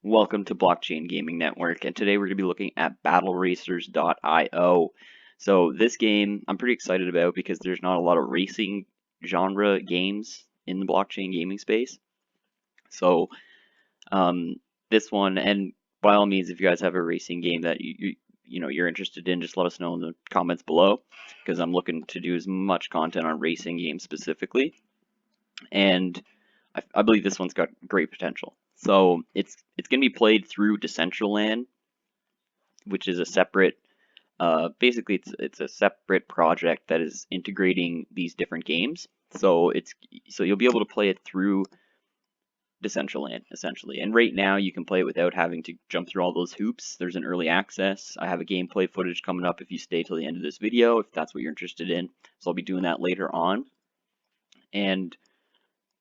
Welcome to Blockchain Gaming Network, and today we're going to be looking at BattleRacers.io. So this game I'm pretty excited about because there's not a lot of racing genre games in the blockchain gaming space. So this one, and by all means, if you guys have a racing game that you're interested in, just let us know in the comments below, because I'm looking to do as much content on racing games specifically, and I believe this one's got great potential. So it's going to be played through Decentraland, which is a separate, basically it's a separate project that is integrating these different games. So you'll be able to play it through Decentraland essentially. And right now you can play it without having to jump through all those hoops. There's an early access. I have a gameplay footage coming up if you stay till the end of this video, if that's what you're interested in. So I'll be doing that later on. And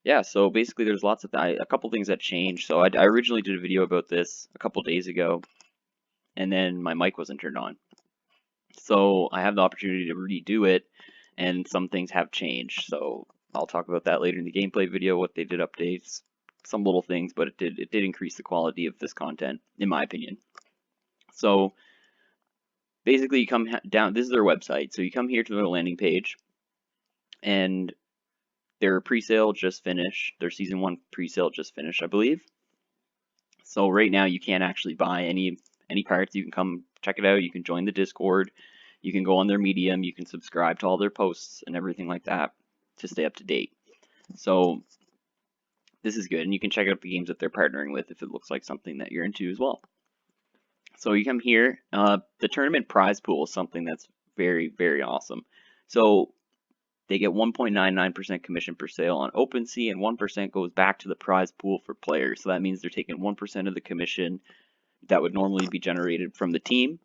yeah, so basically there's lots of a couple things that changed. So I originally did a video about this a couple days ago, and then my mic wasn't turned on. So I have the opportunity to redo it, and some things have changed. So I'll talk about that later in the gameplay video, what they did updates, some little things, but it did increase the quality of this content, in my opinion. So basically you come down, this is their website. So you come here to their landing page, and their pre-sale just finished. Their season 1 pre-sale just finished, I believe. So right now you can't actually buy any parts. You can come check it out. You can join the Discord. You can go on their Medium. You can subscribe to all their posts and everything like that to stay up to date. So this is good, and you can check out the games that they're partnering with if it looks like something that you're into as well. So you come here. The tournament prize pool is something that's very, very awesome. So they get 1.99% commission per sale on OpenSea, and 1% goes back to the prize pool for players. So that means they're taking 1% of the commission that would normally be generated from the team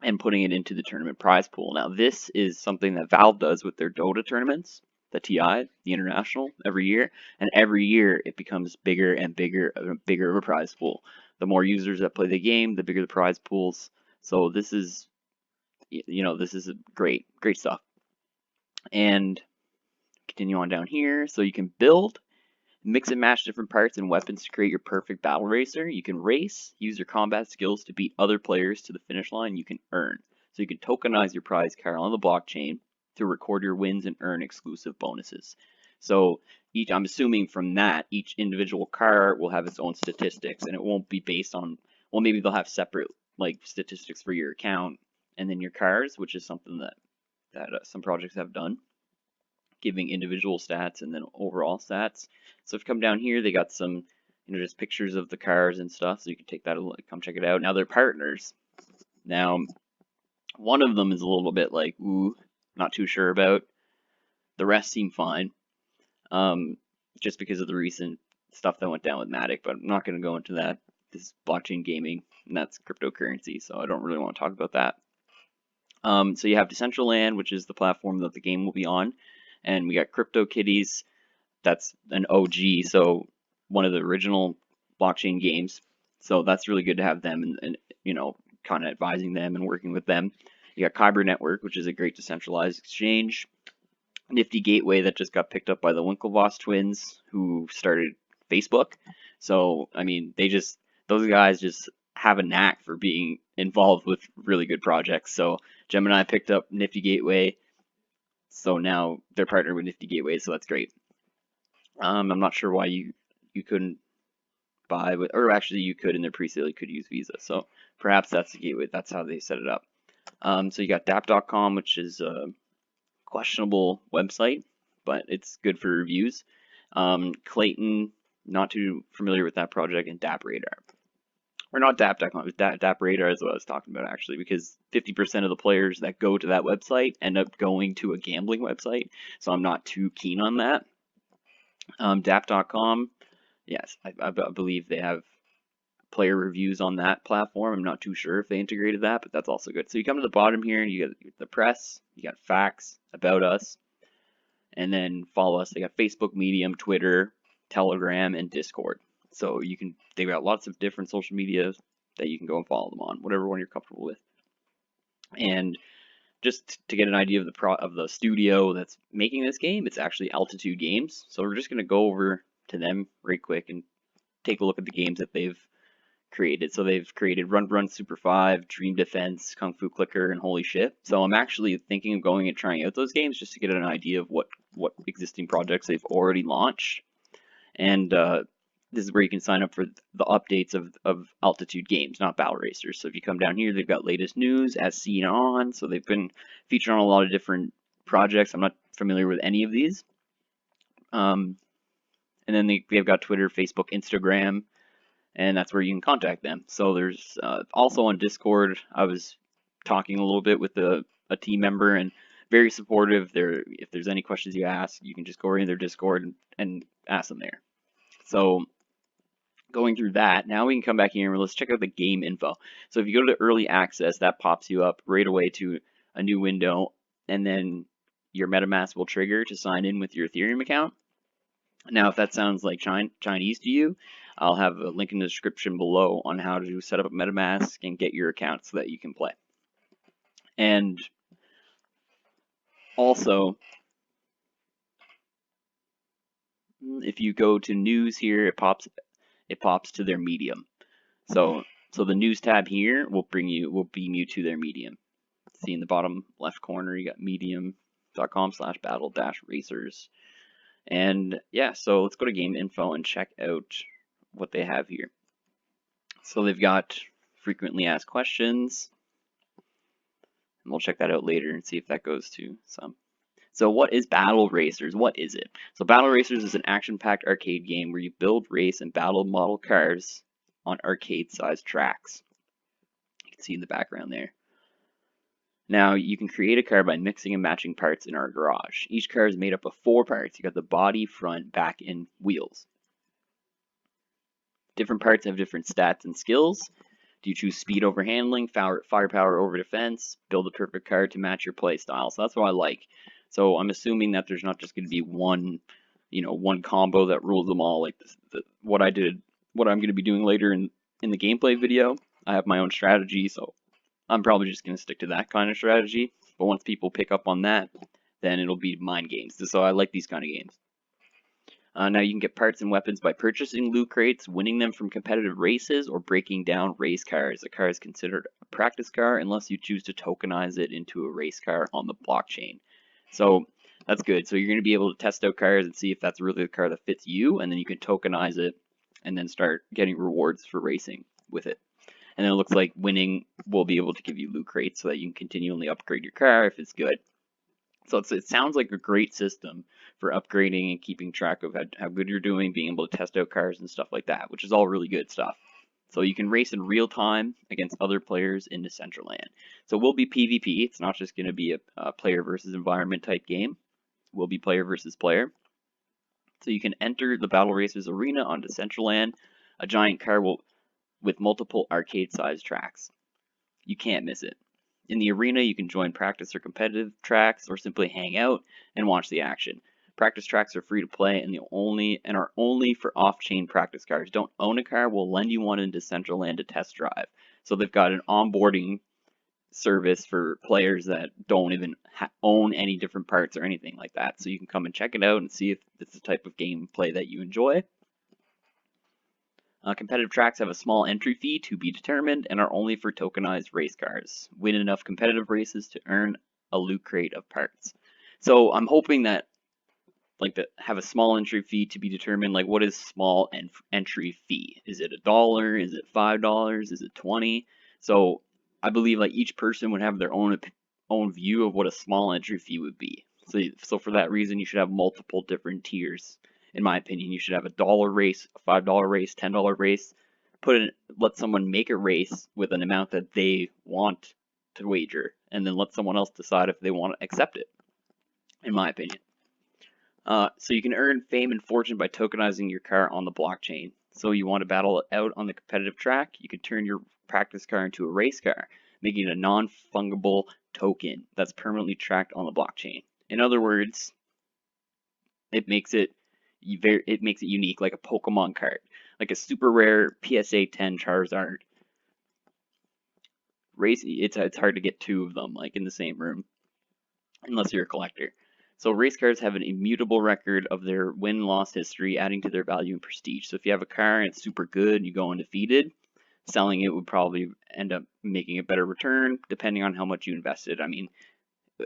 and putting it into the tournament prize pool. Now, this is something that Valve does with their Dota tournaments, the TI, the International, every year. And every year it becomes bigger and bigger and bigger of a prize pool. The more users that play the game, the bigger the prize pools. So this is, this is great stuff. And continue on down here. So you can build, mix and match different parts and weapons to create your perfect battle racer. You can race, use your combat skills to beat other players to the finish line. You can earn. So you can tokenize your prize car on the blockchain to record your wins and earn exclusive bonuses. So I'm assuming from that, each individual car will have its own statistics, and it won't be based on, well, maybe they'll have separate statistics for your account and then your cars, which is something that some projects have done, giving individual stats and then overall stats. So if you come down here, they got some, just pictures of the cars and stuff, so you can take that, come check it out. Now they're partners. Now, one of them is a little bit like, ooh, not too sure about. The rest seem fine, just because of the recent stuff that went down with Matic, but I'm not going to go into that. This is blockchain gaming, and that's cryptocurrency, so I don't really want to talk about that. So you have Decentraland, which is the platform that the game will be on, and we got CryptoKitties. That's an OG, so one of the original blockchain games. So that's really good to have them and kind of advising them and working with them. You got Kyber Network, which is a great decentralized exchange. Nifty Gateway that just got picked up by the Winklevoss twins, who started Facebook. So I mean, those guys just have a knack for being involved with really good projects. So Gemini picked up Nifty Gateway, so now they're partnered with Nifty Gateway, so that's great. I'm not sure why you couldn't buy with, or actually you could in their pre-sale, you could use Visa. So perhaps that's the gateway. That's how they set it up. So you got DAP.com, which is a questionable website, but it's good for reviews. Clayton, not too familiar with that project, and DAP Radar. Or not DAP.com, DAP Radar is what I was talking about actually, because 50% of the players that go to that website end up going to a gambling website, so I'm not too keen on that. DAP.com, yes, I believe they have player reviews on that platform. I'm not too sure if they integrated that, but that's also good. So you come to the bottom here, and you get the press, you got facts, about us, and then follow us. They got Facebook, Medium, Twitter, Telegram, and Discord. So they've got lots of different social media that you can go and follow them on, whatever one you're comfortable with. And just to get an idea of the studio that's making this game, it's actually Altitude Games. So we're just going to go over to them right quick and take a look at the games that they've created. So they've created Run Run Super 5, Dream Defense, Kung Fu Clicker, and Holy Shit. So I'm actually thinking of going and trying out those games just to get an idea of what existing projects they've already launched. And this is where you can sign up for the updates of Altitude Games, not Battle Racers. So if you come down here, they've got latest news as seen on. So they've been featured on a lot of different projects. I'm not familiar with any of these. And then they've got Twitter, Facebook, Instagram, and that's where you can contact them. So there's also on Discord. I was talking a little bit with a team member, and very supportive. If there's any questions you ask, you can just go right in their Discord and ask them there. So going through that, now we can come back here and let's check out the game info. So if you go to early access, that pops you up right away to a new window, and then your MetaMask will trigger to sign in with your Ethereum account. Now, if that sounds like Chinese to you, I'll have a link in the description below on how to set up a MetaMask and get your account so that you can play. And also, if you go to news here, it pops to their Medium. So the news tab here will beam you to their Medium. See in the bottom left corner, you got medium.com/battle-racers. And yeah, so let's go to game info and check out what they have here. So they've got frequently asked questions, and we'll check that out later and see if that goes to some. So what is Battle Racers? What is it? So Battle Racers is an action-packed arcade game where you build, race, and battle model cars on arcade-sized tracks. You can see in the background there. Now, you can create a car by mixing and matching parts in our garage. Each car is made up of 4 parts. You got the body, front, back, and wheels. Different parts have different stats and skills. Do you choose speed over handling, firepower over defense, build a perfect car to match your play style? So that's what I like. So I'm assuming that there's not just going to be one combo that rules them all, like what I'm going to be doing later in the gameplay video. I have my own strategy, so I'm probably just going to stick to that kind of strategy. But once people pick up on that, then it'll be mind games. So I like these kind of games. Now you can get parts and weapons by purchasing loot crates, winning them from competitive races, or breaking down race cars. A car is considered a practice car unless you choose to tokenize it into a race car on the blockchain. So that's good. So you're going to be able to test out cars and see if that's really the car that fits you, and then you can tokenize it and then start getting rewards for racing with it. And then it looks like winning will be able to give you loot crates so that you can continually upgrade your car if it's good. So it sounds like a great system for upgrading and keeping track of how good you're doing, being able to test out cars and stuff like that, which is all really good stuff. So you can race in real time against other players in Decentraland. So it will be PvP. It's not just going to be a player versus environment type game. It will be player versus player. So you can enter the Battle Racers arena on Decentraland, a giant car with multiple arcade-sized tracks. You can't miss it. In the arena, you can join practice or competitive tracks, or simply hang out and watch the action. Practice tracks are free to play and are only for off-chain practice cars. Don't own a car, we'll lend you one in Decentraland to test drive. So they've got an onboarding service for players that don't even own any different parts or anything like that. So you can come and check it out and see if it's the type of gameplay that you enjoy. Competitive tracks have a small entry fee to be determined and are only for tokenized race cars. Win enough competitive races to earn a loot crate of parts. So I'm hoping that to have a small entry fee to be determined. Like, what is small entry fee? Is it $1? Is it $5? Is it 20? So I believe like each person would have their own view of what a small entry fee would be. So for that reason, you should have multiple different tiers. In my opinion, you should have a $1 race, a $5 race, $10 race. Let someone make a race with an amount that they want to wager, and then let someone else decide if they want to accept it. In my opinion, so you can earn fame and fortune by tokenizing your car on the blockchain. So you want to battle it out on the competitive track, you can turn your practice car into a race car, making it a non-fungible token that's permanently tracked on the blockchain. In other words, it makes it unique, like a Pokemon card, like a super rare PSA 10 Charizard. It's hard to get 2 of them like in the same room, unless you're a collector. So race cars have an immutable record of their win-loss history, adding to their value and prestige. So if you have a car and it's super good and you go undefeated, selling it would probably end up making a better return depending on how much you invested. I mean,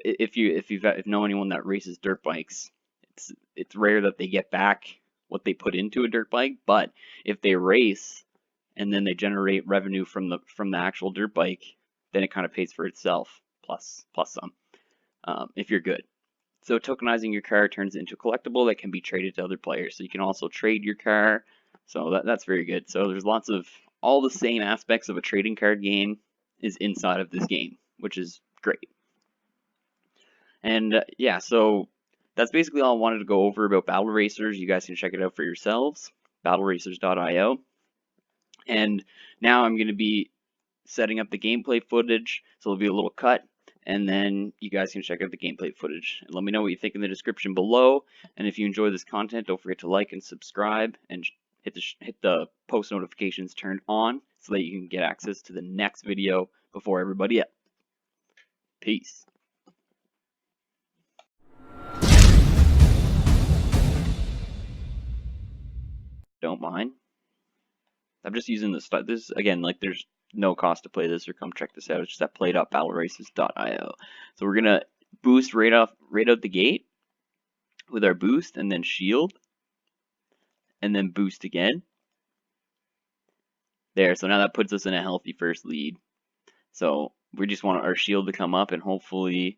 if you know anyone that races dirt bikes, it's rare that they get back what they put into a dirt bike, but if they race and then they generate revenue from the actual dirt bike, then it kind of pays for itself plus some, if you're good. So tokenizing your car turns into a collectible that can be traded to other players. So you can also trade your car. So that's very good. So there's lots of all the same aspects of a trading card game is inside of this game, which is great. And yeah, so that's basically all I wanted to go over about Battle Racers. You guys can check it out for yourselves, battleracers.io. And now I'm going to be setting up the gameplay footage, so there'll be a little cut, and then you guys can check out the gameplay footage. And let me know what you think in the description below. And if you enjoy this content, don't forget to like and subscribe, and hit the post notifications turned on so that you can get access to the next video before everybody else. Peace. Don't mind. I'm just using this. This again, like there's no cost to play this or come check this out. It's just at play.battleraces.io. So we're gonna boost right out the gate with our boost, and then shield, and then boost again. There. So now that puts us in a healthy first lead. So we just want our shield to come up, and hopefully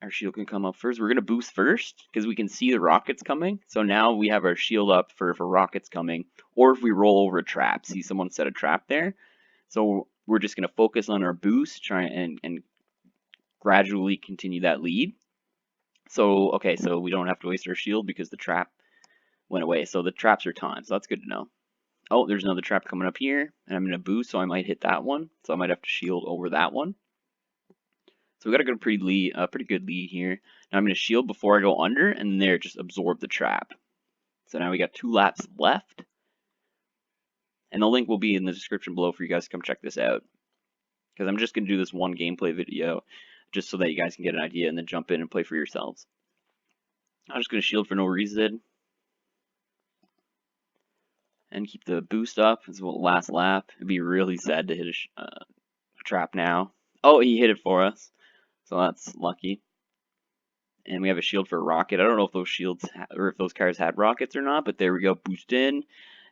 our shield can come up first. We're gonna boost first because we can see the rockets coming. So now we have our shield up for rockets coming, or if we roll over a trap, see someone set a trap there. So we're just gonna focus on our boost, try and gradually continue that lead. So okay, so we don't have to waste our shield because the trap went away. So the traps are timed, so that's good to know. Oh, there's another trap coming up here, and I'm gonna boost, so I might hit that one. So I might have to shield over that one. So we got a pretty good lead here. Now I'm going to shield before I go under, and there, just absorb the trap. So now we got 2 laps left. And the link will be in the description below for you guys to come check this out. Because I'm just going to do this one gameplay video, just so that you guys can get an idea and then jump in and play for yourselves. I'm just going to shield for no reason. And keep the boost up. This is the last lap. It'd be really sad to hit a trap now. Oh, he hit it for us. So that's lucky. And we have a shield for a rocket. I don't know if those shields or if those cars had rockets or not, but there we go, boost in.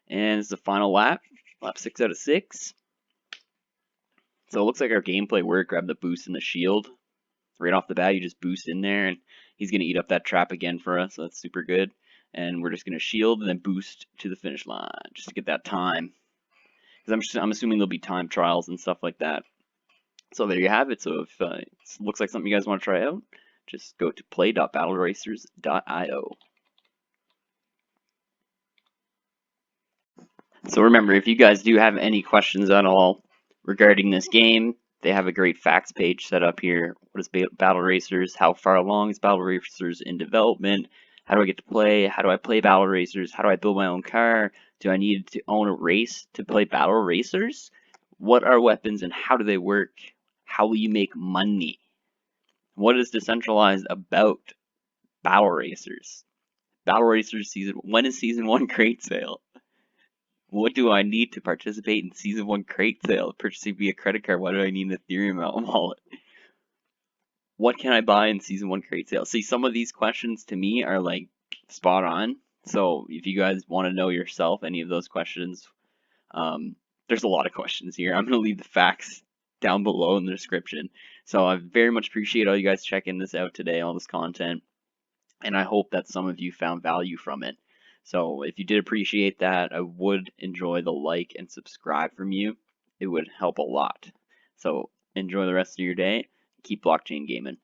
And it's the final lap, lap 6 out of 6. So it looks like our gameplay worked. Grab the boost and the shield. Right off the bat, you just boost in there, and he's going to eat up that trap again for us, so that's super good. And we're just going to shield and then boost to the finish line, just to get that time. Because I'm assuming there'll be time trials and stuff like that. So there you have it. So if it looks like something you guys want to try out, just go to play.battleracers.io. So remember, if you guys do have any questions at all regarding this game, they have a great facts page set up here. What is Battle Racers? How far along is Battle Racers in development? How do I get to play? How do I play Battle Racers? How do I build my own car? Do I need to own a race to play Battle Racers? What are weapons and how do they work? How will you make money? What is decentralized about Battle Racers? Battle Racers season. When is season 1 crate sale? What do I need to participate in season 1 crate sale? Purchasing via credit card. Why do I need an Ethereum wallet? What can I buy in season 1 crate sale? See, some of these questions to me are like spot on. So if you guys want to know yourself any of those questions, there's a lot of questions here. I'm going to leave the facts down below in the description. So I very much appreciate all you guys checking this out today, all this content. And I hope that some of you found value from it. So if you did appreciate that, I would enjoy the like and subscribe from you. It would help a lot. So enjoy the rest of your day. Keep blockchain gaming.